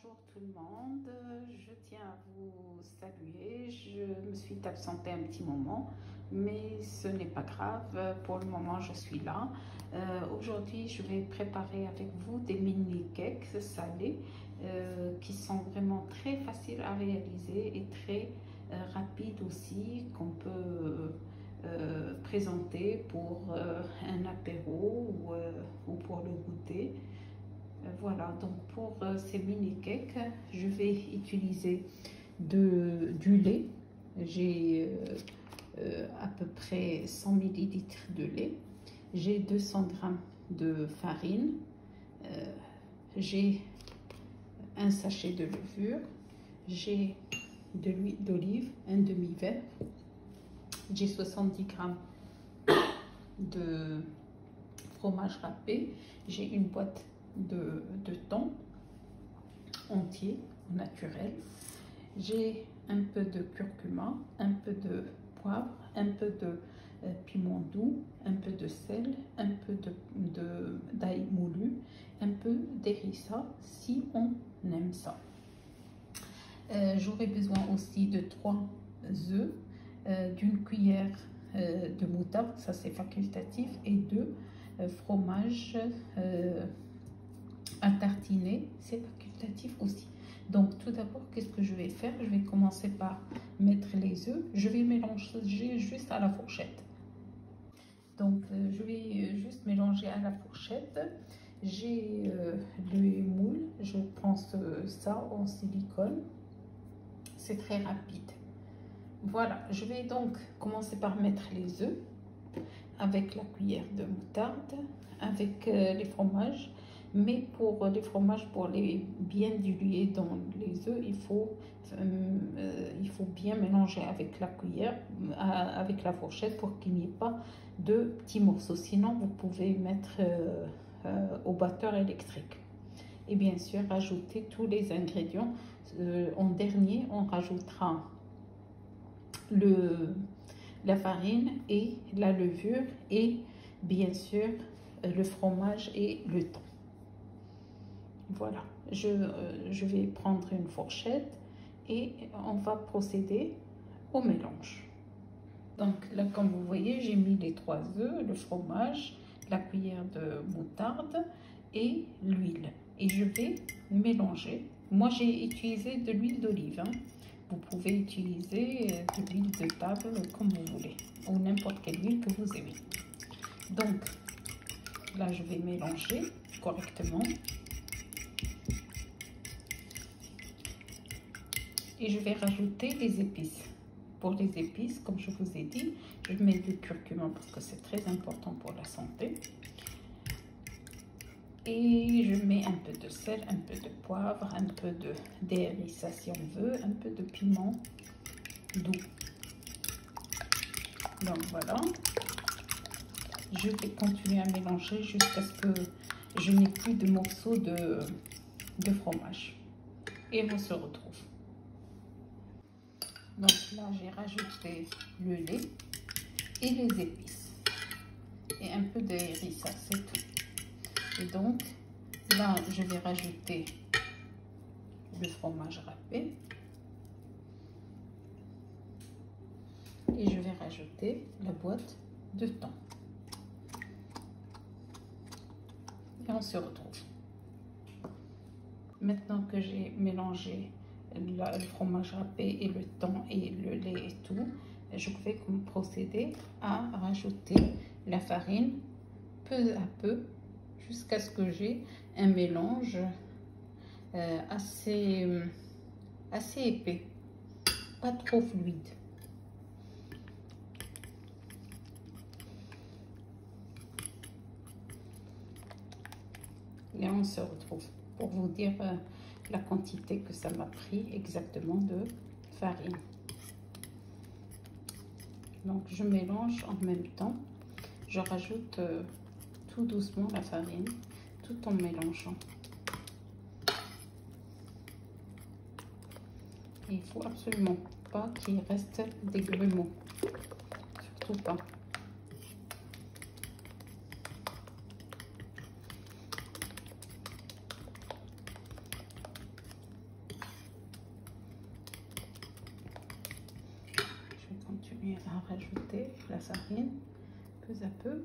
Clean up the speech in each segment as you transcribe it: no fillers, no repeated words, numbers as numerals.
Bonjour tout le monde, je tiens à vous saluer. Je me suis absentée un petit moment, mais ce n'est pas grave, pour le moment je suis là. Aujourd'hui je vais préparer avec vous des mini cakes salés qui sont vraiment très faciles à réaliser et très rapides aussi, qu'on peut présenter pour un apéro ou pour le goûter. Voilà, donc pour ces mini cakes, je vais utiliser du lait. J'ai à peu près 100 ml de lait. J'ai 200 g de farine. J'ai un sachet de levure. J'ai de l'huile d'olive, un demi-verre. J'ai 70 g de fromage râpé. J'ai une boîte de thon entier, naturel. J'ai un peu de curcuma, un peu de poivre, un peu de piment doux, un peu de sel, un peu d'ail moulu, un peu d'hérissa si on aime ça. J'aurai besoin aussi de 3 œufs, d'une cuillère de moutarde, ça c'est facultatif, et 2 fromages à tartiner, c'est facultatif aussi. Donc tout d'abord, qu'est-ce que je vais faire? Je vais commencer par mettre les œufs. Je vais mélanger juste à la fourchette. Donc je vais juste mélanger à la fourchette. J'ai le moule, je pense ça en silicone. C'est très rapide. Voilà, je vais donc commencer par mettre les œufs avec la cuillère de moutarde, avec les fromages. Mais pour les fromages, pour les bien diluer dans les œufs, il faut bien mélanger avec la cuillère, avec la fourchette, pour qu'il n'y ait pas de petits morceaux. Sinon, vous pouvez mettre au batteur électrique. Et bien sûr, rajouter tous les ingrédients. En dernier, on rajoutera la farine et la levure et bien sûr le fromage et le thon. Voilà, je vais prendre une fourchette et on va procéder au mélange. Donc là, comme vous voyez, j'ai mis les 3 œufs, le fromage, la cuillère de moutarde et l'huile. Et je vais mélanger. Moi, j'ai utilisé de l'huile d'olive. Vous pouvez utiliser de l'huile de table comme vous voulez, ou n'importe quelle huile que vous aimez. Donc là, je vais mélanger correctement. Et je vais rajouter les épices. Pour les épices, comme je vous ai dit, je mets du curcuma parce que c'est très important pour la santé. Et je mets un peu de sel, un peu de poivre, un peu d'hérissa si on veut, un peu de piment doux. Donc voilà. Je vais continuer à mélanger jusqu'à ce que je n'ai plus de morceaux de fromage. Et on se retrouve. Donc là, j'ai rajouté le lait et les épices. Et un peu de hérissa, c'est tout. Et donc, là, je vais rajouter le fromage râpé. Et je vais rajouter la boîte de thon. Et on se retrouve. Maintenant que j'ai mélangé le fromage râpé et le thon et le lait et tout, je vais procéder à rajouter la farine peu à peu jusqu'à ce que j'ai un mélange assez épais, pas trop fluide. Et on se retrouve pour vous dire la quantité que ça m'a pris exactement de farine. Donc je mélange en même temps, je rajoute tout doucement la farine tout en mélangeant. Et il faut absolument pas qu'il reste des grumeaux, surtout pas. rajouter la farine peu à peu.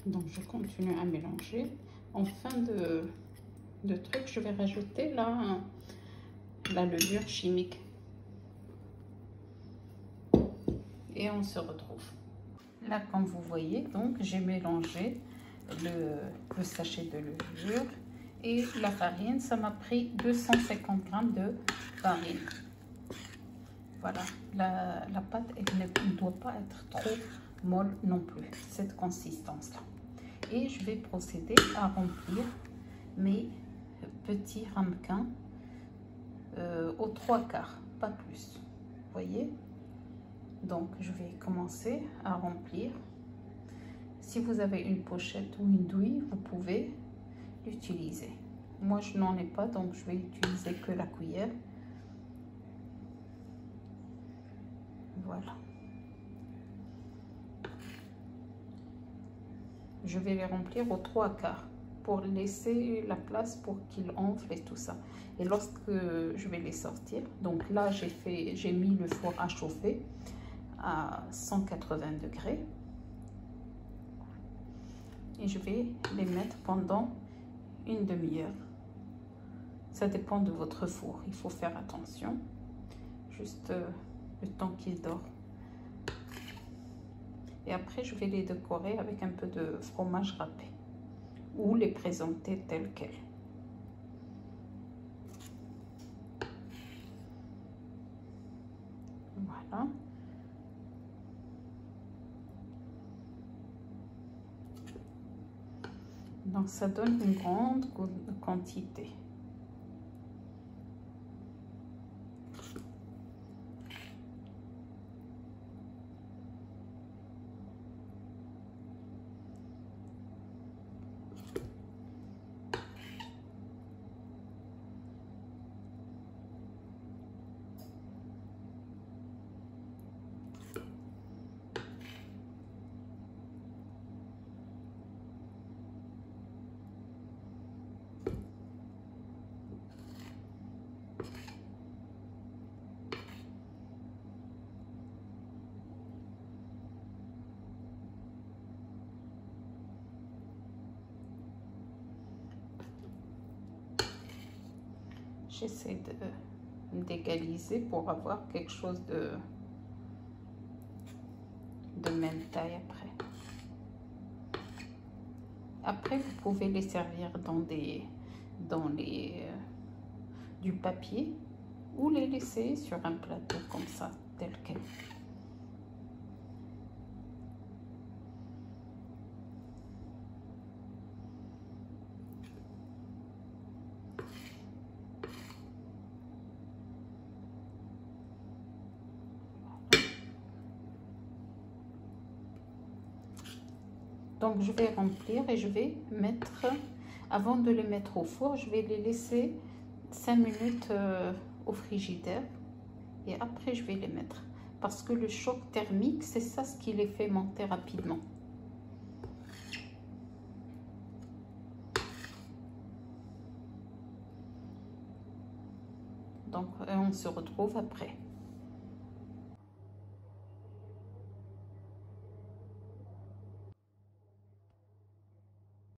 Donc je continue à mélanger. En fin de truc, je vais rajouter la levure chimique. Et on se retrouve. Là, comme vous voyez, donc j'ai mélangé le sachet de levure et la farine. Ça m'a pris 250 g de farine. Voilà, la pâte elle ne doit pas être trop molle non plus, cette consistance là. Et je vais procéder à remplir mes petits ramequins aux 3/4, pas plus, vous voyez. Donc je vais commencer à remplir. Si vous avez une pochette ou une douille, vous pouvez l'utiliser. Moi je n'en ai pas, donc je vais utiliser que la cuillère. Voilà. Je vais les remplir aux 3/4 pour laisser la place pour qu'ils enflent et tout ça. Et lorsque je vais les sortir, donc là j'ai mis le four à chauffer à 180 degrés. Et je vais les mettre pendant une demi-heure. Ça dépend de votre four, il faut faire attention. Juste le temps qu'il dort. Et après, je vais les décorer avec un peu de fromage râpé ou les présenter tels quels. Voilà. Donc, ça donne une grande quantité. J'essaie d'égaliser pour avoir quelque chose de même taille après. Après, vous pouvez les servir dans du papier ou les laisser sur un plateau comme ça, tel quel. Donc je vais remplir et je vais mettre, avant de les mettre au four, je vais les laisser 5 minutes au frigidaire et après je vais les mettre. Parce que le choc thermique, c'est ça ce qui les fait monter rapidement. Donc on se retrouve après.